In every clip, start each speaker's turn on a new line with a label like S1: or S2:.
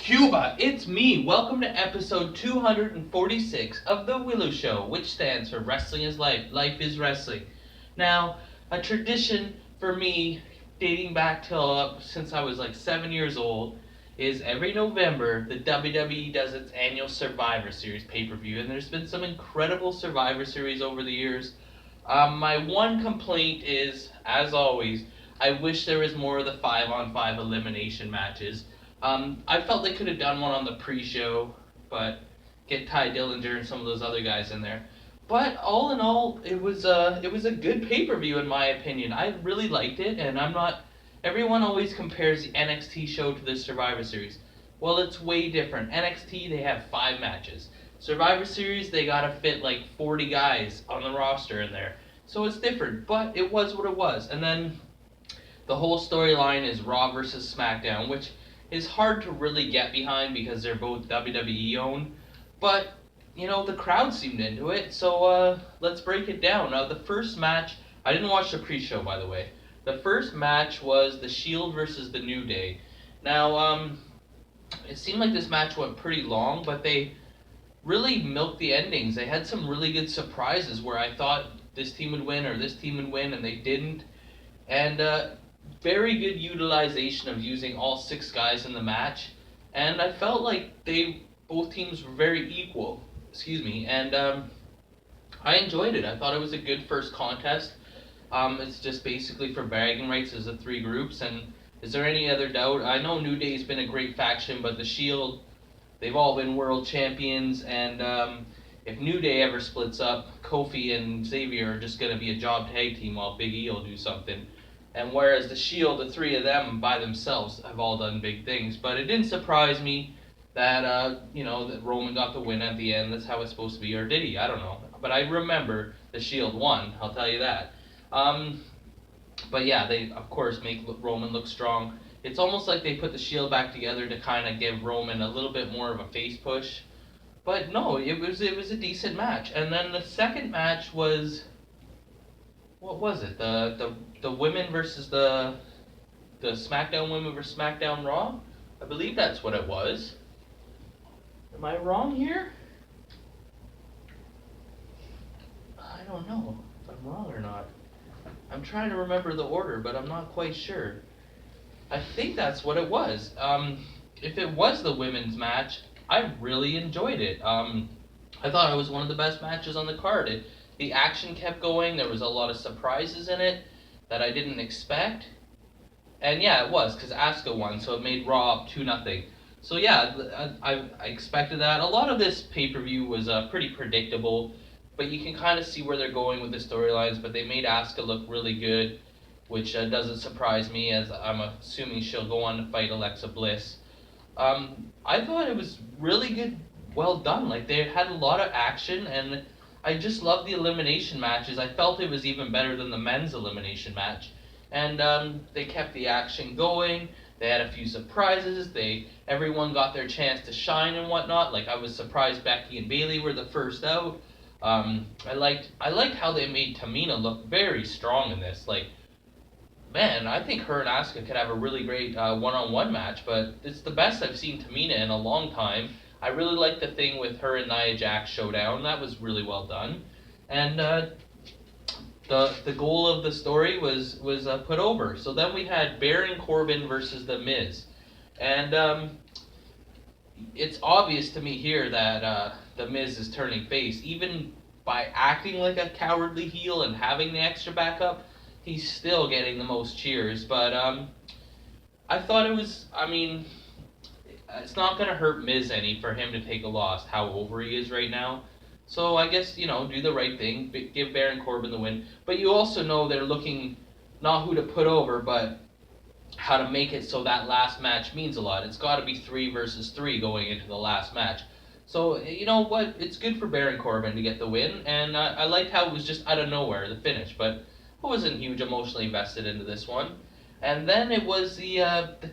S1: Cuba, it's me. Welcome to episode 246 of The Willow Show, which stands for Wrestling is Life, Life is Wrestling. Now, a tradition for me dating back till since I was like 7 years old is every November the WWE does its annual Survivor Series pay-per-view, and there's been some incredible Survivor Series over the years. My one complaint is, as always, I wish there was more of the 5-on-5 elimination matches. I felt they could have done one on the pre-show, but get Ty Dillinger and some of those other guys in there. But all in all, it was a good pay-per-view in my opinion. I really liked it, and I'm not. Everyone always compares the NXT show to the Survivor Series. Well, it's way different. NXT they have 5 matches. Survivor Series they gotta fit like 40 guys on the roster in there, so it's different. But it was what it was, and then the whole storyline is Raw versus SmackDown, which is hard to really get behind because they're both WWE owned. But the crowd seemed into it, so let's break it down. The first match, I didn't watch the pre-show by the way. The first match was the Shield versus the New Day. Now, it seemed like this match went pretty long, but they really milked the endings. They had some really good surprises where I thought this team would win or this team would win, and they didn't. And very good utilization of using all 6 guys in the match. And I felt like both teams were very equal. Excuse me. And I enjoyed it. I thought it was a good first contest. It's just basically for bragging rights as the 3 groups. And is there any other doubt? I know New Day's been a great faction, but the Shield, they've all been world champions. And if New Day ever splits up, Kofi and Xavier are just going to be a job tag team while Big E will do something. And whereas the Shield, the 3 of them by themselves have all done big things. But it didn't surprise me that that Roman got the win at the end. That's how it's supposed to be, or did he? I don't know. But I remember the Shield won. I'll tell you that. But yeah, they of course make Roman look strong. It's almost like they put the Shield back together to kind of give Roman a little bit more of a face push. But no, it was a decent match. And then the second match was, what was it? The women versus the SmackDown women versus SmackDown Raw? I believe that's what it was. Am I wrong here? I don't know if I'm wrong or not. I'm trying to remember the order, but I'm not quite sure. I think that's what it was. If it was the women's match, I really enjoyed it. I thought it was one of the best matches on the card. The action kept going. There was a lot of surprises in it that I didn't expect. And yeah, it was because Asuka won, so it made Raw up 2-0. So yeah, I expected that. A lot of this pay-per-view was pretty predictable, but you can kind of see where they're going with the storylines. But they made Asuka look really good, which doesn't surprise me, as I'm assuming she'll go on to fight Alexa Bliss. I thought it was really good, well done. Like, they had a lot of action, and I just loved the elimination matches. I felt it was even better than the men's elimination match. And they kept the action going. They had a few surprises. Everyone got their chance to shine and whatnot. Like, I was surprised Becky and Bayley were the first out. I liked how they made Tamina look very strong in this. Like, man, I think her and Asuka could have a really great one-on-one match, but it's the best I've seen Tamina in a long time. I really liked the thing with her and Nia Jax showdown. That was really well done. And the goal of the story was put over. So then we had Baron Corbin versus The Miz. And it's obvious to me here that The Miz is turning face. Even by acting like a cowardly heel and having the extra backup, he's still getting the most cheers. But I thought it's not going to hurt Miz any for him to take a loss, how over he is right now. So I guess, do the right thing, give Baron Corbin the win. But you also know they're looking not who to put over, but how to make it so that last match means a lot. It's got to be 3 versus 3 going into the last match. So, you know what? It's good for Baron Corbin to get the win, and I liked how it was just out of nowhere, the finish. But I wasn't huge emotionally invested into this one. And then it was the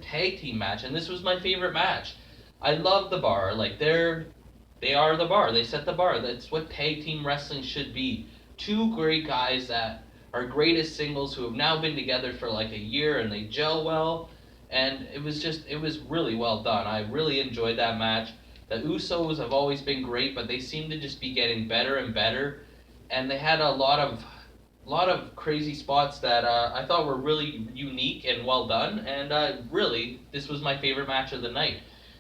S1: tag team match, and this was my favorite match. I love the Bar. Like, they are the Bar. They set the bar. That's what tag team wrestling should be. 2 great guys that are great as singles who have now been together for like a year and they gel well. and it was really well done. I really enjoyed that match. The Usos have always been great, but they seem to just be getting better and better, and they had a lot of crazy spots that I thought were really unique and well done, and really, this was my favorite match of the night.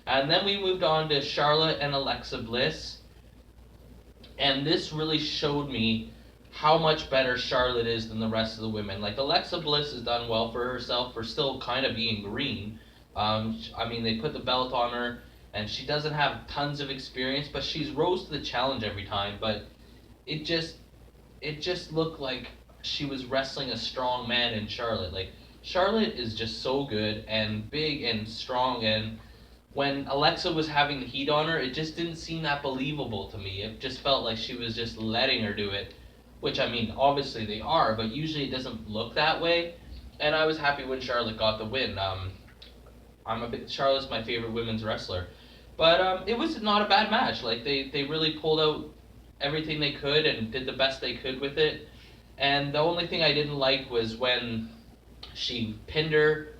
S1: And then we moved on to Charlotte and Alexa Bliss, and this really showed me how much better Charlotte is than the rest of the women. Like Alexa Bliss has done well for herself for still kind of being green. I mean, they put the belt on her, and she doesn't have tons of experience, but she's rose to the challenge every time. But it just it just looked like she was wrestling a strong man in Charlotte. Like Charlotte is just so good and big and strong, and when Alexa was having the heat on her, it just didn't seem that believable to me. It just felt like she was just letting her do it, which I mean, obviously they are, but usually it doesn't look that way. And I was happy when Charlotte got the win. Charlotte's my favorite women's wrestler, but it was not a bad match. Like they really pulled out everything they could and did the best they could with it. And the only thing I didn't like was when she pinned her,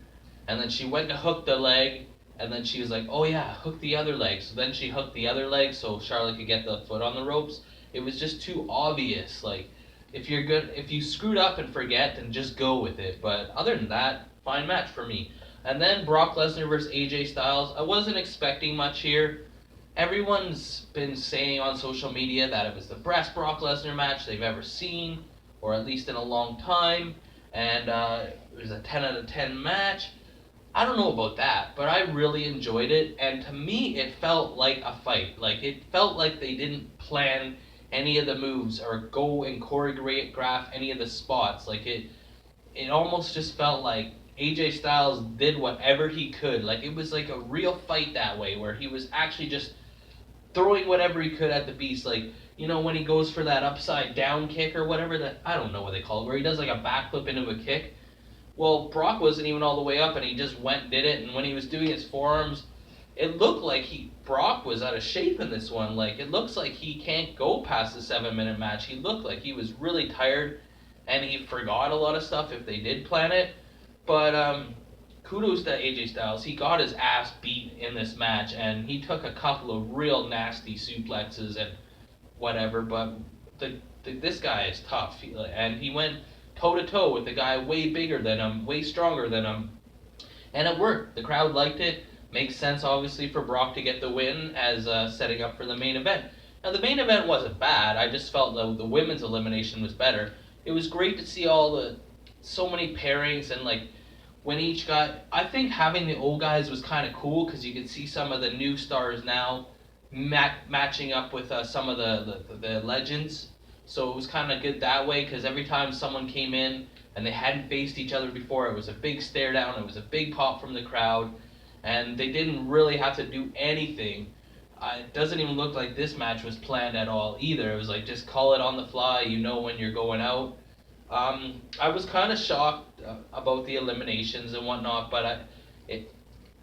S1: and then she went to hook the leg, and then she was like, "Oh yeah, hook the other leg." So then she hooked the other leg so Charlotte could get the foot on the ropes. It was just too obvious. Like, if you screwed up and forget, then just go with it. But other than that, fine match for me. And then Brock Lesnar versus AJ Styles. I wasn't expecting much here. Everyone's been saying on social media that it was the best Brock Lesnar match they've ever seen, or at least in a long time, and it was a 10 out of 10 match. I don't know about that, but I really enjoyed it, and to me, it felt like a fight. Like, it felt like they didn't plan any of the moves or go and choreograph any of the spots. Like, it almost just felt like AJ Styles did whatever he could. Like, it was like a real fight that way, where he was actually just throwing whatever he could at the beast. Like, you know, when he goes for that upside down kick or whatever, that I don't know what they call it, where he does like a backflip into a kick. Well, Brock wasn't even all the way up, and he just went and did it. And when he was doing his forearms, it looked like Brock was out of shape in this one. Like, it looks like he can't go past the 7-minute match. He looked like he was really tired, and he forgot a lot of stuff if they did plan it. But kudos to AJ Styles. He got his ass beat in this match, and he took a couple of real nasty suplexes and whatever. But this guy is tough, and he went toe to toe with the guy way bigger than him, way stronger than him, and it worked. The crowd liked it. Makes sense, obviously, for Brock to get the win as setting up for the main event. Now, the main event wasn't bad. I just felt the women's elimination was better. It was great to see so many pairings, and like when each guy. I think having the old guys was kind of cool because you could see some of the new stars now matching up with some of the legends. So it was kind of good that way, because every time someone came in and they hadn't faced each other before, it was a big stare down, it was a big pop from the crowd, and they didn't really have to do anything. It doesn't even look like this match was planned at all either. It was like, just call it on the fly, you know when you're going out. I was kind of shocked about the eliminations and whatnot, but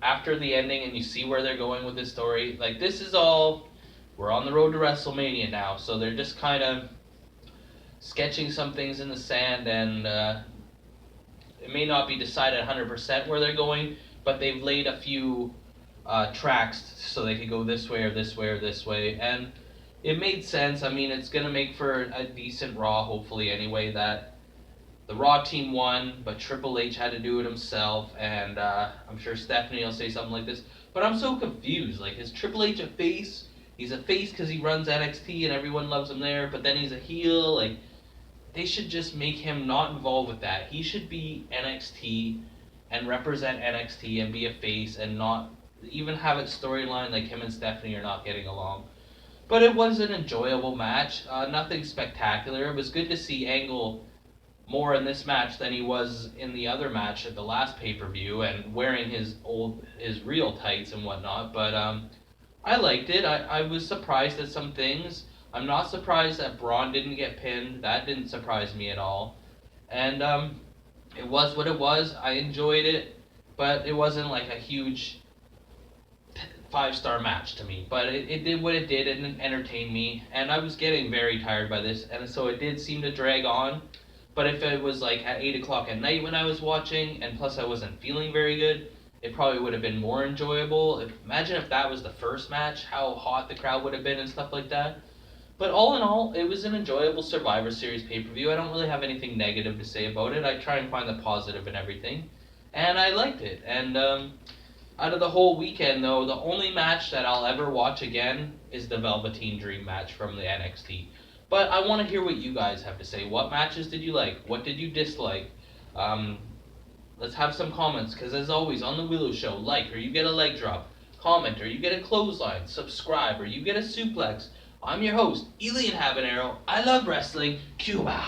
S1: after the ending and you see where they're going with this story, like, this is all, we're on the road to WrestleMania now, so they're just kind of sketching some things in the sand, and it may not be decided 100% where they're going, but they've laid a few tracks so they could go this way or this way or this way, and it made sense. I mean, it's going to make for a decent Raw, hopefully, anyway, that the Raw team won, but Triple H had to do it himself, and I'm sure Stephanie will say something like this, but I'm so confused. Like, is Triple H a face? He's a face because he runs NXT and everyone loves him there, but then he's a heel. Like, they should just make him not involved with that. He should be NXT and represent NXT and be a face, and not even have it storyline like him and Stephanie are not getting along. But it was an enjoyable match. Nothing spectacular. It was good to see Angle more in this match than he was in the other match at the last pay-per-view, and wearing his real tights and whatnot. But I liked it. I was surprised at some things. I'm not surprised that Braun didn't get pinned. That didn't surprise me at all. And it was what it was. I enjoyed it, but it wasn't like a huge 5-star match to me. But it did what it did, and it entertained me. And I was getting very tired by this, and so it did seem to drag on. But if it was like at 8 o'clock at night when I was watching, and plus I wasn't feeling very good, it probably would have been more enjoyable. Imagine if that was the first match, how hot the crowd would have been and stuff like that. But all in all, it was an enjoyable Survivor Series pay-per-view. I don't really have anything negative to say about it. I try and find the positive in everything. And I liked it. And out of the whole weekend, though, the only match that I'll ever watch again is the Velveteen Dream match from the NXT. But I want to hear what you guys have to say. What matches did you like? What did you dislike? Um, let's have some comments, because as always, on the Willow Show, like or you get a leg drop, comment or you get a clothesline, subscribe or you get a suplex. I'm your host, Elian Habanero. I love wrestling. Cuba!